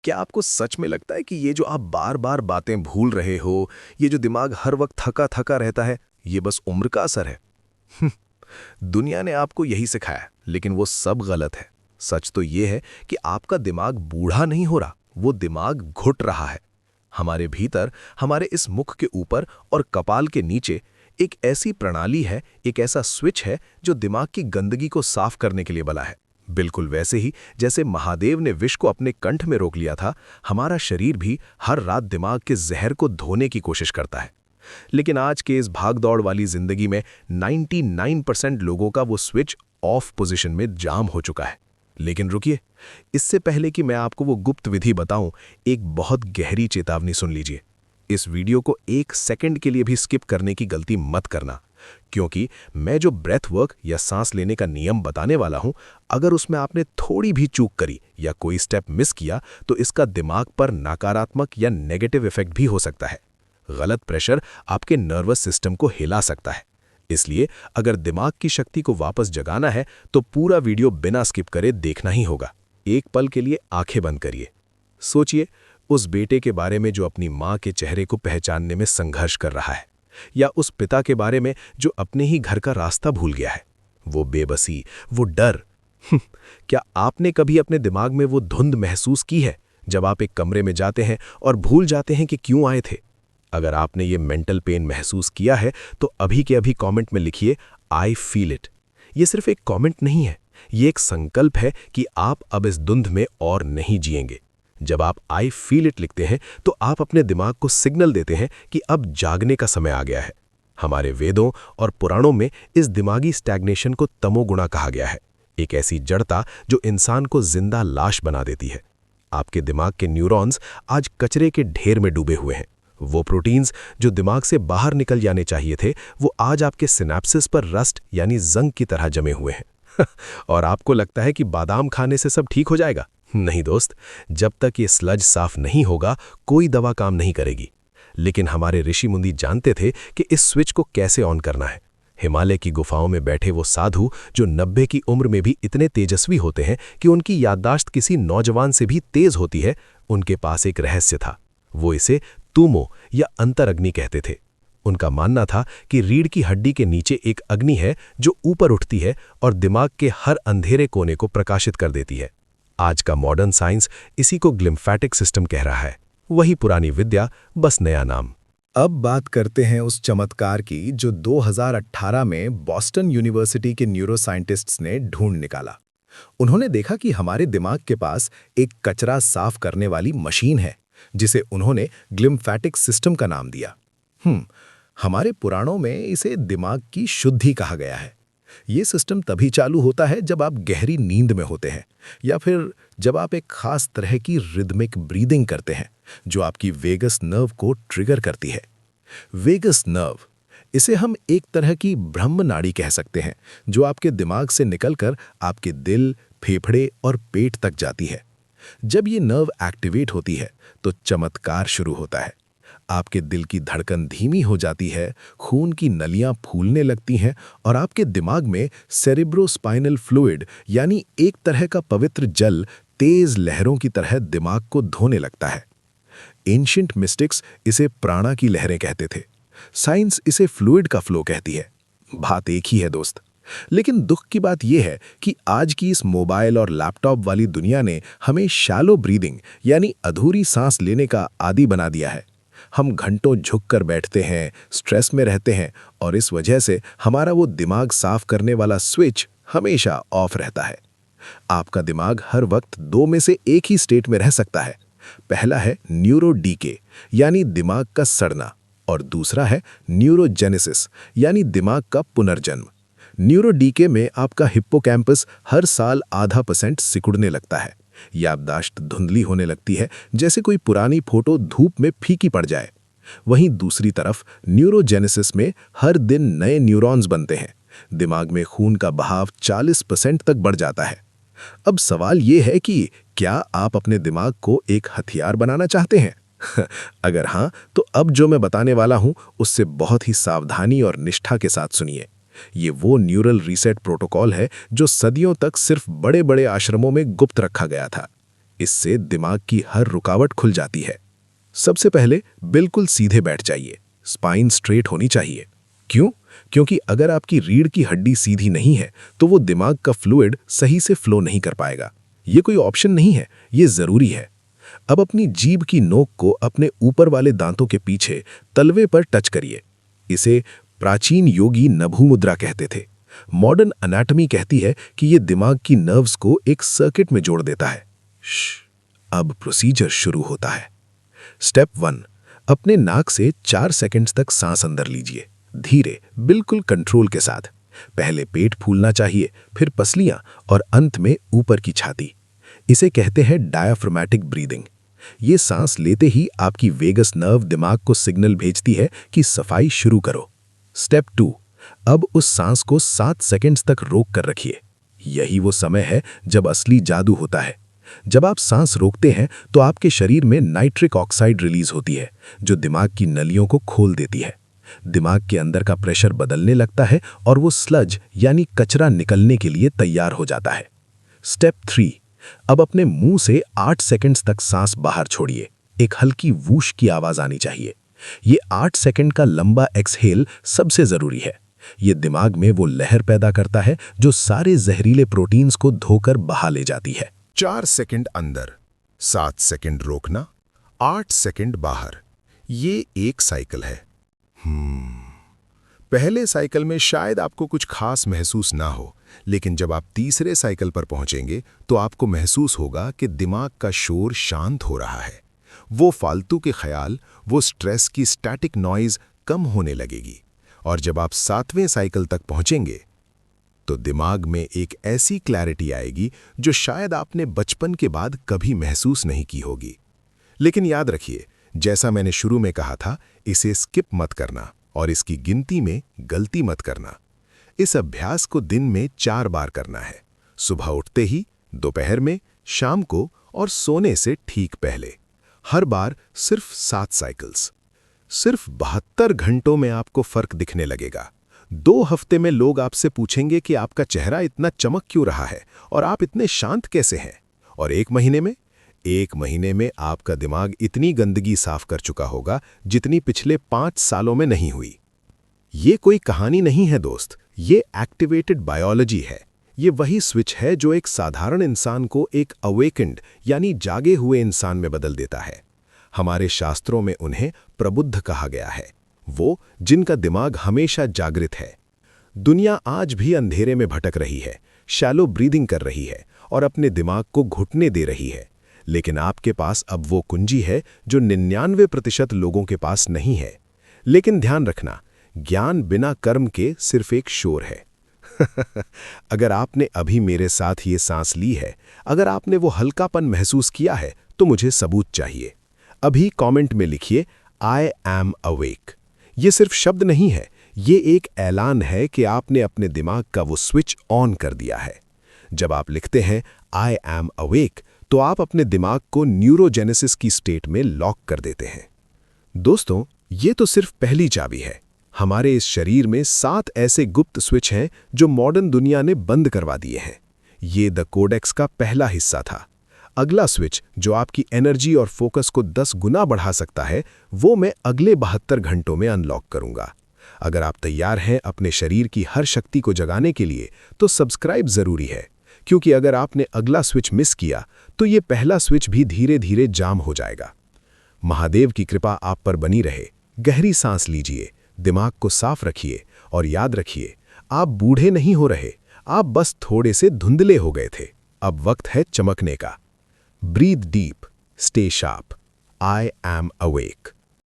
क्या आपको सच में लगता है कि ये जो आप बार-बार बातें भूल रहे हो, ये जो दिमाग हर वक्त थका-थका रहता है, ये बस उम्र का असर है? हम्म, दुनिया ने आपको यही सिखाया, लेकिन वो सब गलत है। सच तो ये है कि आपका दिमाग बूढ़ा नहीं हो रहा, वो दिमाग घुट रहा है। हमारे भीतर, हमारे इस मुख के ऊपर और कपाल के नीचे एक ऐसी प्रणाली है, एक ऐसा स्विच है जो दिमाग की गंदगी को साफ करने के लिए बना है। बिल्कुल वैसे ही जैसे महादेव ने विष को अपने कंठ में रोक लिया था, हमारा शरीर भी हर रात दिमाग के जहर को धोने की कोशिश करता है। लेकिन आज के इस भागदौड़ वाली जिंदगी में 99% लोगों का वो स्विच ऑफ पोजीशन में जाम हो चुका है। लेकिन रुकिए, इससे पहले कि मैं आपको वो गुप्त विधि बताऊं, एक बहुत गहरी चेतावनी सुन लीजिए। इस वीडियो को 1 सेकंड के लिए भी स्किप करने की गलती मत करना, क्योंकि मैं जो ब्रेथ वर्क या सांस लेने का नियम बताने वाला हूं, अगर उसमें आपने थोड़ी भी चूक करी या कोई स्टेप मिस किया तो इसका दिमाग पर नकारात्मक या नेगेटिव इफेक्ट भी हो सकता है। गलत प्रेशर आपके नर्वस सिस्टम को हिला सकता है। इसलिए अगर दिमाग की शक्ति को वापस जगाना है तो पूरा वीडियो बिना स्किप करे देखना ही होगा। एक पल के लिए आंखें बंद करिए। सोचिए उस बेटे के बारे में जो अपनी मां के चेहरे को पहचानने में संघर्ष कर रहा है, या उस पिता के बारे में जो अपने ही घर का रास्ता भूल गया है। वो बेबसी, वो डर। क्या आपने कभी अपने दिमाग में वो धुंध महसूस की है जब आप एक कमरे में जाते हैं और भूल जाते हैं कि क्यों आए थे? अगर आपने ये मेंटल पेन महसूस किया है तो अभी के अभी कमेंट में लिखिए आई फील इट। ये सिर्फ एक कमेंट नहीं है, ये एक संकल्प है कि आप अब इस धुंध में और नहीं जिएंगे। जब आप आई फील इट लिखते हैं तो आप अपने दिमाग को सिग्नल देते हैं कि अब जागने का समय आ गया है। हमारे वेदों और पुराणों में इस दिमागी स्टैग्नेशन को तमोगुणा कहा गया है, एक ऐसी जड़ता जो इंसान को जिंदा लाश बना देती है। आपके दिमाग के न्यूरॉन्स आज कचरे के ढेर में डूबे हुए हैं। वो प्रोटीन्स जो दिमाग से बाहर निकल जाने चाहिए थे, वो आज आपके सिनेप्सिस पर रस्ट यानी जंग की तरह जमे हुए हैं। और आपको लगता है कि बादाम खाने से सब ठीक हो जाएगा? नहीं दोस्त, जब तक ये स्लज साफ नहीं होगा कोई दवा काम नहीं करेगी। लेकिन हमारे ऋषि मुनि जानते थे कि इस स्विच को कैसे ऑन करना है। हिमालय की गुफाओं में बैठे वो साधु जो 90 की उम्र में भी इतने तेजस्वी होते हैं कि उनकी याददाश्त किसी नौजवान से भी तेज होती है, उनके पास एक रहस्य था। वो इसे तूमो या अंतरअग्नि कहते थे। उनका मानना था कि रीढ़ की हड्डी के नीचे एक अग्नि है जो ऊपर उठती है और दिमाग के हर अंधेरे कोने को प्रकाशित कर देती है। आज का मॉडर्न साइंस इसी को ग्लिम्फेटिक सिस्टम कह रहा है, वही पुरानी विद्या, बस नया नाम। अब बात करते हैं उस चमत्कार की जो 2018 में बॉस्टन यूनिवर्सिटी के न्यूरोसाइंटिस्ट्स ने ढूंढ निकाला। उन्होंने देखा कि हमारे दिमाग के पास एक कचरा साफ करने वाली मशीन है, जिसे उन्होंने ग्लिम्फेटिक सिस्टम का नाम दिया। हमारे पुराणों में इसे दिमाग की शुद्धि कहा गया है। ये सिस्टम तभी चालू होता है जब आप गहरी नींद में होते हैं, या फिर जब आप एक खास तरह की रिदमिक ब्रीदिंग करते हैं जो आपकी वेगस नर्व को ट्रिगर करती है। वेगस नर्व, इसे हम एक तरह की ब्रह्म नाड़ी कह सकते हैं, जो आपके दिमाग से निकलकर आपके दिल, फेफड़े और पेट तक जाती है। जब ये नर्व एक्टिवेट होती है तो चमत्कार शुरू होता है। आपके दिल की धड़कन धीमी हो जाती है, खून की नलियां फूलने लगती हैं और आपके दिमाग में सेरिब्रोस्पाइनल फ्लूइड यानी एक तरह का पवित्र जल तेज लहरों की तरह दिमाग को धोने लगता है। एंशिएंट मिस्टिक्स इसे प्राणा की लहरें कहते थे। साइंस इसे फ्लूइड का फ्लो कहती है। बात एक ही है दोस्त। लेकिन दुख की बात यह है कि आज की इस मोबाइल और लैपटॉप वाली दुनिया ने हमें शैलो ब्रीदिंग यानी अधूरी सांस लेने का आदी बना दिया है। हम घंटों झुककर बैठते हैं, स्ट्रेस में रहते हैं, और इस वजह से हमारा वो दिमाग साफ करने वाला स्विच हमेशा ऑफ रहता है। आपका दिमाग हर वक्त दो में से एक ही स्टेट में रह सकता है। पहला है न्यूरो डीके यानी दिमाग का सड़ना, और दूसरा है न्यूरोजेनेसिस यानी दिमाग का पुनर्जन्म। न्यूरो डीके में आपका हिप्पोकैम्पस हर साल ½ % सिकुड़ने लगता है। याददाश्त धुंधली होने लगती है, जैसे कोई पुरानी फोटो धूप में फीकी पड़ जाए। वहीं दूसरी तरफ न्यूरोजेनेसिस में हर दिन नए न्यूरॉन्स बनते हैं। दिमाग में खून का बहाव 40% तक बढ़ जाता है। अब सवाल ये है कि क्या आप अपने दिमाग को एक हथियार बनाना चाहते हैं? अगर हाँ, तो अब जो मैं बताने वाला हूं उससे बहुत ही सावधानी और निष्ठा के साथ सुनिए। ये वो न्यूरल रीसेट प्रोटोकॉल है जो सदियों तक सिर्फ बड़े बड़े आश्रमों में गुप्त रखा गया था। इससे दिमाग की हर रुकावट खुल जाती है। सबसे पहले बिल्कुल सीधे बैठ जाइए, स्पाइन स्ट्रेट होनी चाहिए। क्यों? क्योंकि अगर आपकी रीढ़ की हड्डी सीधी नहीं है तो वो दिमाग का फ्लूइड सही से फ्लो नहीं कर पाएगा। ये कोई ऑप्शन नहीं है, ये जरूरी है। अब अपनी जीभ की नोक को अपने ऊपर वाले दांतों के पीछे तलवे पर टच करिए। इसे प्राचीन योगी नभु मुद्रा कहते थे। मॉडर्न एनाटॉमी कहती है कि ये दिमाग की नर्व्स को एक सर्किट में जोड़ देता है। अब प्रोसीजर शुरू होता है। स्टेप 1, अपने नाक से 4 सेकंड्स तक सांस अंदर लीजिए, धीरे, बिल्कुल कंट्रोल के साथ। पहले पेट फूलना चाहिए, फिर पसलियां और अंत में ऊपर की छाती। इसे कहते हैं डायाफ्रामेटिक ब्रीदिंग। ये सांस लेते ही आपकी वेगस नर्व दिमाग को सिग्नल भेजती है कि सफाई शुरू करो। स्टेप 2, अब उस सांस को 7 सेकंड्स तक रोक कर रखिए। यही वो समय है जब असली जादू होता है। जब आप सांस रोकते हैं तो आपके शरीर में नाइट्रिक ऑक्साइड रिलीज होती है, जो दिमाग की नलियों को खोल देती है। दिमाग के अंदर का प्रेशर बदलने लगता है और वो स्लज यानी कचरा निकलने के लिए तैयार हो जाता है। स्टेप 3, अब अपने मुंह से 8 सेकंड्स तक सांस बाहर छोड़िए। एक हल्की वूश की आवाज आनी चाहिए। ये 8 सेकंड का लंबा एक्सहेल सबसे जरूरी है। ये दिमाग में वो लहर पैदा करता है जो सारे जहरीले प्रोटीन्स को धोकर बहा ले जाती है। 4 सेकंड अंदर, 7 सेकंड रोकना, 8 सेकंड बाहर। ये एक साइकिल है। पहले साइकिल में शायद आपको कुछ खास महसूस ना हो, लेकिन जब आप तीसरे साइकिल पर पहुंचेंगे तो आपको महसूस होगा कि दिमाग का शोर शांत हो रहा है। वो फालतू के ख्याल, वो स्ट्रेस की स्टैटिक नॉइज कम होने लगेगी। और जब आप 7वें साइकिल तक पहुंचेंगे तो दिमाग में एक ऐसी क्लैरिटी आएगी जो शायद आपने बचपन के बाद कभी महसूस नहीं की होगी। लेकिन याद रखिए, जैसा मैंने शुरू में कहा था, इसे स्किप मत करना और इसकी गिनती में गलती मत करना। इस अभ्यास को दिन में 4 बार करना है, सुबह उठते ही, दोपहर में, शाम को और सोने से ठीक पहले। हर बार सिर्फ 7 साइकिल्स। सिर्फ 72 घंटों में आपको फर्क दिखने लगेगा। 2 हफ्ते में लोग आपसे पूछेंगे कि आपका चेहरा इतना चमक क्यों रहा है और आप इतने शांत कैसे हैं। और 1 महीने में आपका दिमाग इतनी गंदगी साफ कर चुका होगा जितनी पिछले 5 सालों में नहीं हुई। ये कोई कहानी नहीं है दोस्त, ये एक्टिवेटेड बायोलॉजी है। ये वही स्विच है जो एक साधारण इंसान को एक अवेकेंड यानी जागे हुए इंसान में बदल देता है। हमारे शास्त्रों में उन्हें प्रबुद्ध कहा गया है, वो जिनका दिमाग हमेशा जागृत है। दुनिया आज भी अंधेरे में भटक रही है, शैलो ब्रीदिंग कर रही है और अपने दिमाग को घुटने दे रही है। लेकिन आपके पास अब वो कुंजी है जो 99% लोगों के पास नहीं है। लेकिन ध्यान रखना, ज्ञान बिना कर्म के सिर्फ एक शोर है। अगर आपने अभी मेरे साथ ये सांस ली है, अगर आपने वो हल्कापन महसूस किया है, तो मुझे सबूत चाहिए। अभी कमेंट में लिखिए, आई एम अवेक। ये सिर्फ शब्द नहीं है, ये एक ऐलान है कि आपने अपने दिमाग का वो स्विच ऑन कर दिया है। जब आप लिखते हैं आई एम अवेक, तो आप अपने दिमाग को न्यूरोजेनेसिस की स्टेट में लॉक कर देते हैं। दोस्तों, ये तो सिर्फ पहली चाबी है। हमारे इस शरीर में 7 ऐसे गुप्त स्विच हैं जो मॉडर्न दुनिया ने बंद करवा दिए हैं। ये द कोडेक्स का पहला हिस्सा था। अगला स्विच जो आपकी एनर्जी और फोकस को 10 गुना बढ़ा सकता है, वो मैं अगले 72 घंटों में अनलॉक करूंगा। अगर आप तैयार हैं अपने शरीर की हर शक्ति को जगाने के लिए, तो सब्सक्राइब जरूरी है, क्योंकि अगर आपने अगला स्विच मिस किया तो ये पहला स्विच भी धीरे धीरे जाम हो जाएगा। महादेव की कृपा आप पर बनी रहे। गहरी सांस लीजिए, दिमाग को साफ रखिए और याद रखिए, आप बूढ़े नहीं हो रहे, आप बस थोड़े से धुंधले हो गए थे। अब वक्त है चमकने का। Breathe deep, stay sharp. I am awake.